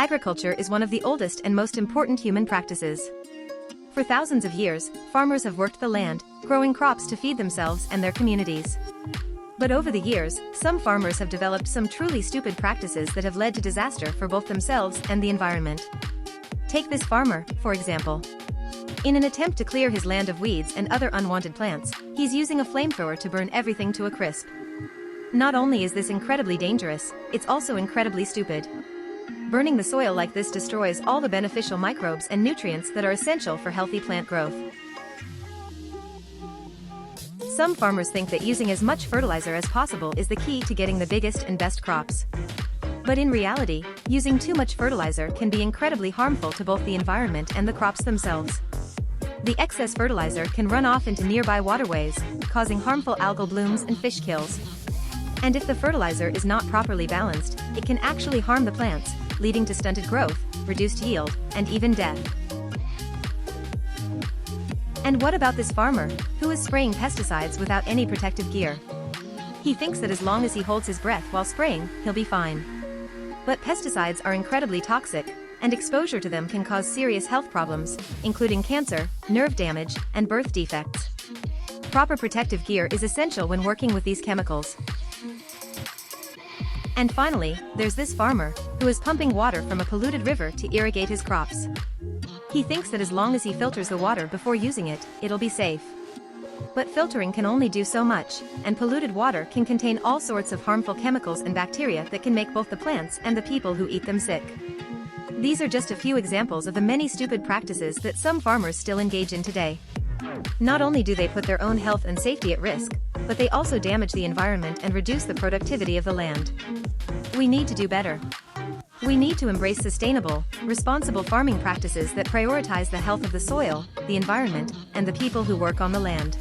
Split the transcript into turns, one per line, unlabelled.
Agriculture is one of the oldest and most important human practices. For thousands of years, farmers have worked the land, growing crops to feed themselves and their communities. But over the years, some farmers have developed some truly stupid practices that have led to disaster for both themselves and the environment. Take this farmer, for example. In an attempt to clear his land of weeds and other unwanted plants, he's using a flamethrower to burn everything to a crisp. Not only is this incredibly dangerous, it's also incredibly stupid. Burning the soil like this destroys all the beneficial microbes and nutrients that are essential for healthy plant growth. Some farmers think that using as much fertilizer as possible is the key to getting the biggest and best crops. But in reality, using too much fertilizer can be incredibly harmful to both the environment and the crops themselves. The excess fertilizer can run off into nearby waterways, causing harmful algal blooms and fish kills. And if the fertilizer is not properly balanced, it can actually harm the plants, leading to stunted growth, reduced yield, and even death. And what about this farmer, who is spraying pesticides without any protective gear? He thinks that as long as he holds his breath while spraying, he'll be fine. But pesticides are incredibly toxic, and exposure to them can cause serious health problems, including cancer, nerve damage, and birth defects. Proper protective gear is essential when working with these chemicals. And finally, there's this farmer, who is pumping water from a polluted river to irrigate his crops. He thinks that as long as he filters the water before using it, it'll be safe. But filtering can only do so much, and polluted water can contain all sorts of harmful chemicals and bacteria that can make both the plants and the people who eat them sick. These are just a few examples of the many stupid practices that some farmers still engage in today. Not only do they put their own health and safety at risk, but they also damage the environment and reduce the productivity of the land. We need to do better. We need to embrace sustainable, responsible farming practices that prioritize the health of the soil, the environment, and the people who work on the land.